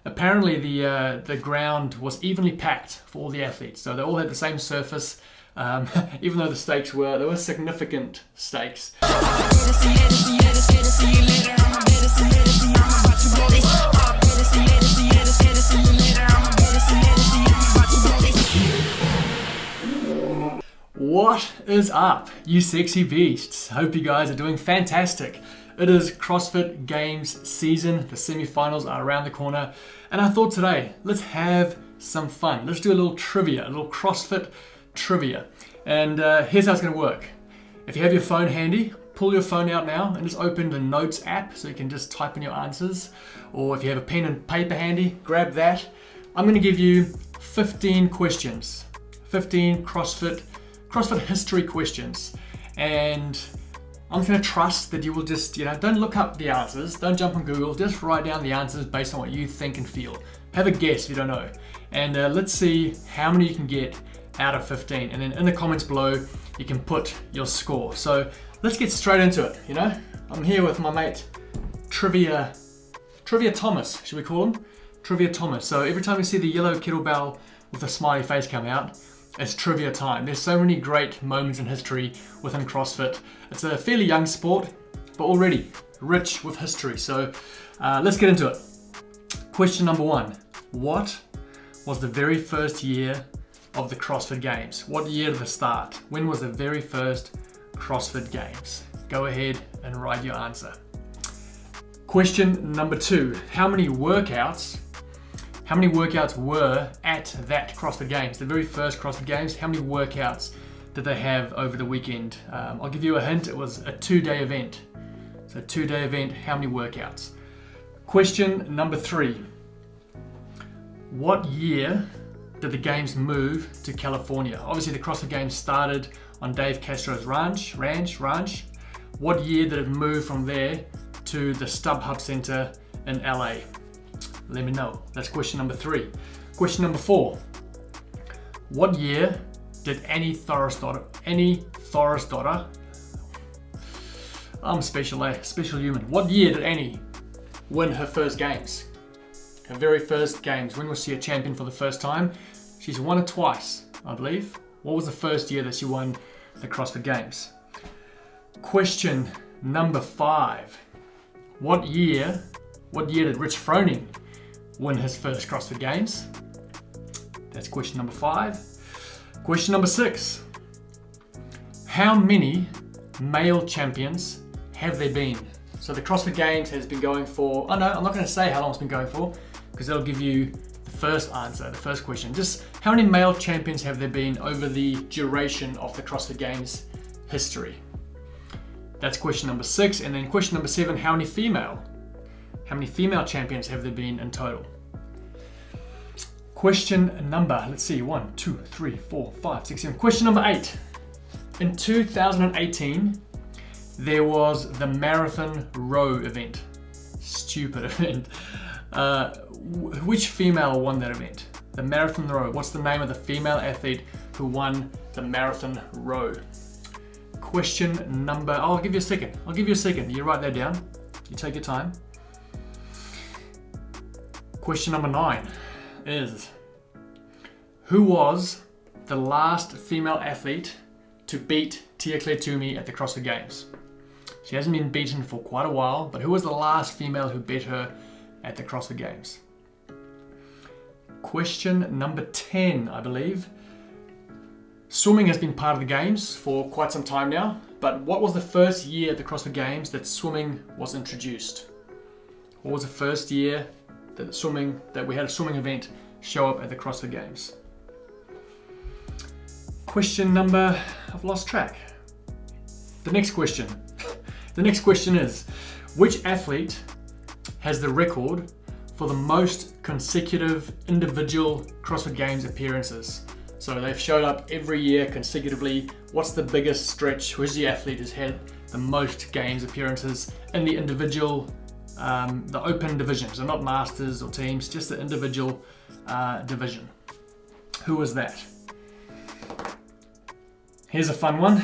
Apparently the ground was evenly packed for all the athletes, so they all had the same surface, even though the stakes were significant stakes. What is up, you sexy beasts? Hope you guys are doing fantastic. It is CrossFit Games season. The semi-finals are around the corner. And I thought today, let's have some fun. Let's do a little trivia, a little CrossFit trivia. And here's how it's going to work. If you have your phone handy, pull your phone out now and just open the Notes app so you can just type in your answers. Or if you have a pen and paper handy, grab that. I'm going to give you 15 questions. 15 CrossFit history questions. And I'm going to trust that you will just, don't look up the answers, don't jump on Google, just write down the answers based on what you think and feel. Have a guess if you don't know. And let's see how many you can get out of 15. And then in the comments below, you can put your score. So let's get straight into it, I'm here with my mate, Trivia Thomas, should we call him? Trivia Thomas. So every time you see the yellow kettlebell with a smiley face come out, it's trivia time. There's so many great moments in history within CrossFit. It's a fairly young sport, but already rich with history. So let's get into it. Question number 1. What was the very first year of the CrossFit Games? What year did it start? When was the very first CrossFit Games? Go ahead and write your answer. Question number 2. How many workouts were at that CrossFit Games? The very first CrossFit Games, how many workouts did they have over the weekend? I'll give you a hint, it was a 2-day event. So 2-day event, how many workouts? Question number 3. What year did the games move to California? Obviously the CrossFit Games started on Dave Castro's ranch. What year did it move from there to the StubHub Center in LA? Let me know. That's question number 3. Question number 4. What year did Annie Thorisdottir, I'm special human. What year did Annie win her first games? Her very first games. When was she a champion for the first time? She's won it twice, I believe. What was the first year that she won the CrossFit Games? Question number 5. What year did Rich Froning win his first CrossFit Games? That's question number 5. Question number 6. How many male champions have there been? So the CrossFit Games has been going for, I'm not going to say how long it's been going for, because that'll give you the first answer, the first question. Just how many male champions have there been over the duration of the CrossFit Games history? That's question number 6. And then question number 7, how many female champions have there been in total? Question number, let's see, 1, 2, 3, 4, 5, 6, 7. Question number 8. In 2018, there was the marathon row event. Stupid event. Which female won that event? The marathon row. What's the name of the female athlete who won the marathon row? Question number, I'll give you a second. You write that down. You take your time. Question number 9 is, who was the last female athlete to beat Tia-Clair Toomey at the CrossFit Games? She hasn't been beaten for quite a while, but who was the last female who beat her at the CrossFit Games? Question number 10, I believe. Swimming has been part of the games for quite some time now, but what was the first year at the CrossFit Games that swimming was introduced? What was the first year that we had a swimming event show up at the CrossFit Games? Question number, I've lost track. The next question is, which athlete has the record for the most consecutive individual CrossFit Games appearances? So they've showed up every year consecutively. What's the biggest stretch? Who's the athlete who's had the most games appearances in the individual, the open division? So not masters or teams, just the individual division. Who was that? Here's a fun one.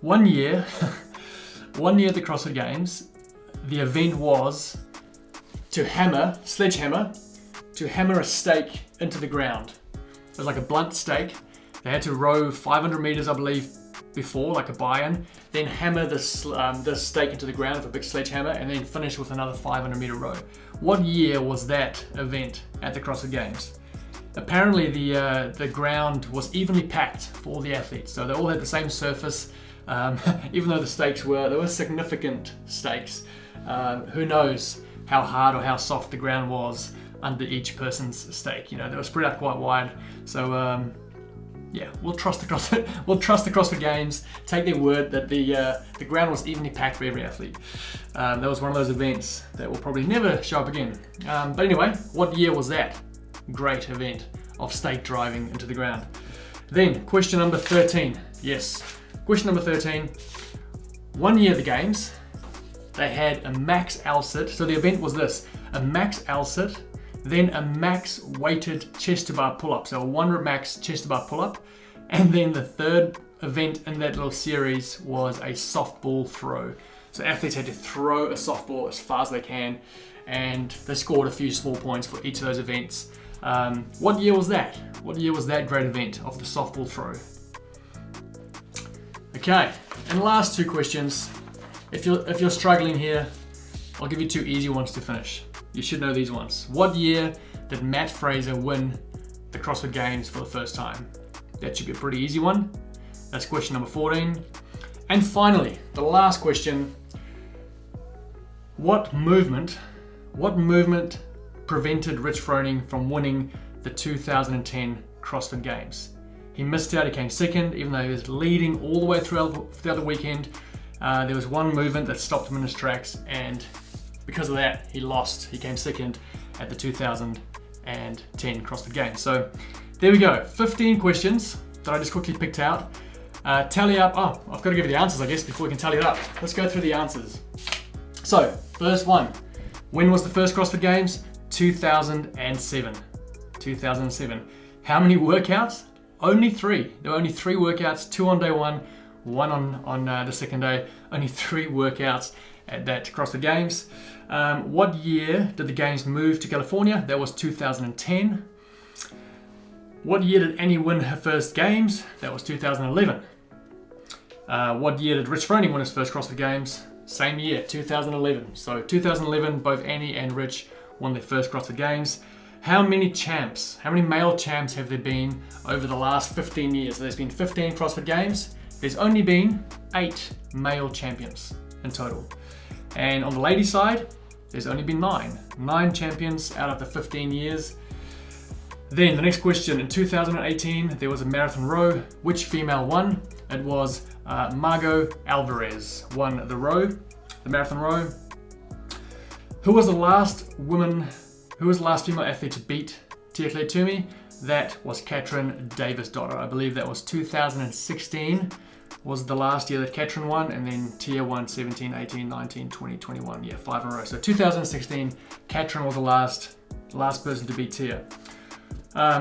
One year at the CrossFit Games, the event was sledgehammer, to hammer a stake into the ground. It was like a blunt stake. They had to row 500 meters, I believe, before, like a buy-in, then hammer this stake into the ground with a big sledgehammer, and then finish with another 500-meter row. What year was that event at the CrossFit Games? Apparently, the ground was evenly packed for all the athletes, so they all had the same surface. Even though the stakes were significant stakes, who knows how hard or how soft the ground was under each person's stake. You know, they were spread out quite wide. So yeah, we'll trust the CrossFit. We'll trust the CrossFit Games. Take their word that the ground was evenly packed for every athlete. That was one of those events that will probably never show up again. But anyway, what year was that great event of stake driving into the ground? Then question number 13. Yes, question number 13. One year at the games, they had a max L sit. So the event was this: a max L sit, then a max weighted chest to bar pull up. So a 1 rep max chest to bar pull up. And then the third event in that little series was a softball throw. So athletes had to throw a softball as far as they can, and they scored a few small points for each of those events. What year was that? What year was that great event of the softball throw? Okay, and last two questions. If you're struggling here, I'll give you two easy ones to finish. You should know these ones. What year did Matt Fraser win the CrossFit Games for the first time? That should be a pretty easy one. That's question number 14. And finally, the last question. What movement prevented Rich Froning from winning the 2010 CrossFit Games? He missed out, he came second, even though he was leading all the way throughout the weekend. There was one movement that stopped him in his tracks, and because of that, he lost. He came second at the 2010 CrossFit Games. So there we go, 15 questions that I just quickly picked out. Tally up, I've got to give you the answers, I guess, before we can tally it up. Let's go through the answers. So, first one, when was the first CrossFit Games? 2007. 2007. How many workouts? Only 3. There were only 3 workouts, 2 on day 1, 1 on the second day. Only 3 workouts at that CrossFit Games. What year did the Games move to California? That was 2010. What year did Annie win her first Games? That was 2011. What year did Rich Froning win his first CrossFit Games? Same year, 2011. So 2011, both Annie and Rich won their first CrossFit Games. How many male champs have there been over the last 15 years? So there's been 15 CrossFit Games. There's only been 8 male champions in total. And on the ladies' side, there's only been 9. 9 champions out of the 15 years. Then the next question, in 2018, there was a marathon row. Which female won? It was Margot Alvarez won the marathon row. Who was the last female athlete to beat Tia Claire Toomey? That was Katrin Davis-Dotter. I believe that was 2016 was the last year that Katrin won, and then Tia won 17, 18, 19, 20, 21. Yeah, 5 in a row. So 2016, Katrin was the last person to beat Tia.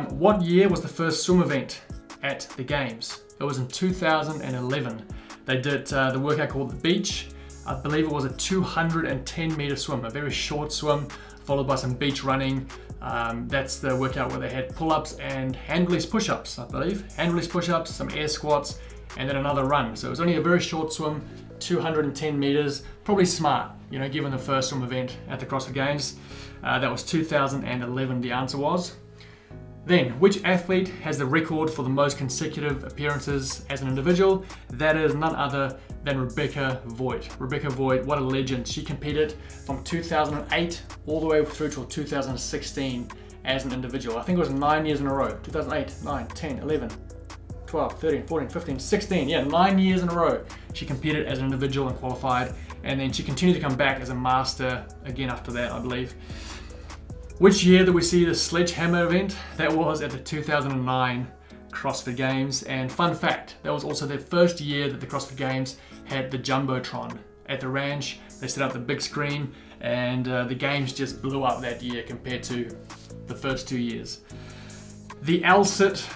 What year was the first swim event at the Games? It was in 2011. They did the workout called the beach. I believe it was a 210 meter swim, a very short swim, followed by some beach running. That's the workout where they had pull-ups and hand release push-ups, I believe. Hand release push-ups, some air squats, and then another run. So it was only a very short swim, 210 meters. Probably smart, you know, given the first swim event at the CrossFit Games. That was 2011, the answer was. Then, which athlete has the record for the most consecutive appearances as an individual? That is none other than Rebecca Voigt. Rebecca Voigt, what a legend. She competed from 2008 all the way through till 2016 as an individual. I think it was 9 years in a row. 2008, 9, 10, 11, 12, 13, 14, 15, 16. Yeah, 9 years in a row. She competed as an individual and qualified. And then she continued to come back as a master again after that, I believe. Which year did we see the sledgehammer event? That was at the 2009 CrossFit Games. And fun fact, that was also the first year that the CrossFit Games had the Jumbotron at the ranch. They set up the big screen, and the Games just blew up that year compared to the first 2 years. The L-sit,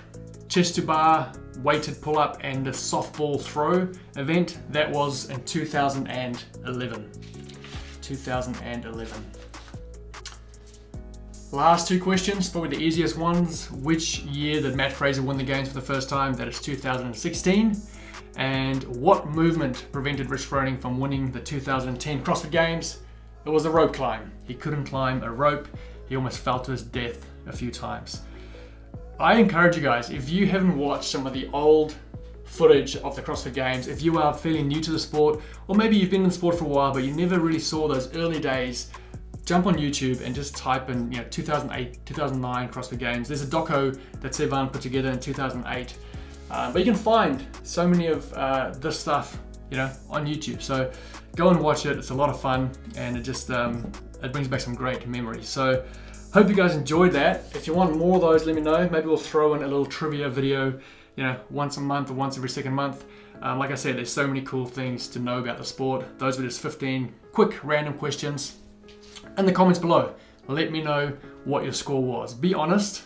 chest to bar, weighted pull-up, and the softball throw event, that was in 2011. 2011. Last two questions, probably the easiest ones. Which year did Matt Fraser win the games for the first time? That is 2016. And what movement prevented Rich Froning from winning the 2010 CrossFit Games? It was a rope climb. He couldn't climb a rope. He almost fell to his death a few times. I encourage you guys, if you haven't watched some of the old footage of the CrossFit Games, if you are fairly new to the sport, or maybe you've been in the sport for a while but you never really saw those early days, jump on YouTube and just type in 2008, 2009 CrossFit Games. There's a doco that Sevan put together in 2008. But you can find so many of this stuff on YouTube. So go and watch it. It's a lot of fun, and it just it brings back some great memories. So hope you guys enjoyed that. If you want more of those, let me know. Maybe we'll throw in a little trivia video once a month or once every second month. Like I said, there's so many cool things to know about the sport. Those were just 15 quick random questions. In the comments below, let me know what your score was. Be honest,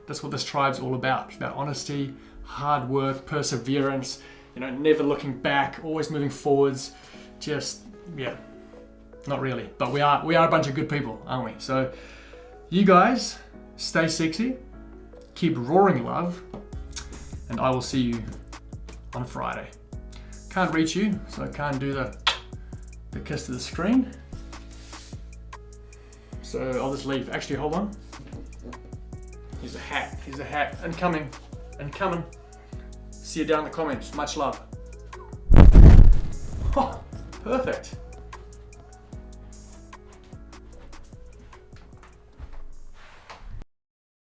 that's what this tribe's all about. It's about honesty, hard work, perseverance, never looking back, always moving forwards. Not really, but we are a bunch of good people, aren't we? So you guys stay sexy, keep roaring love, and I will see you on Friday. Can't reach you, so I can't do the kiss to the screen. So I'll just leave. Actually, hold on. Here's a hat. Incoming. See you down in the comments. Much love. Oh, perfect.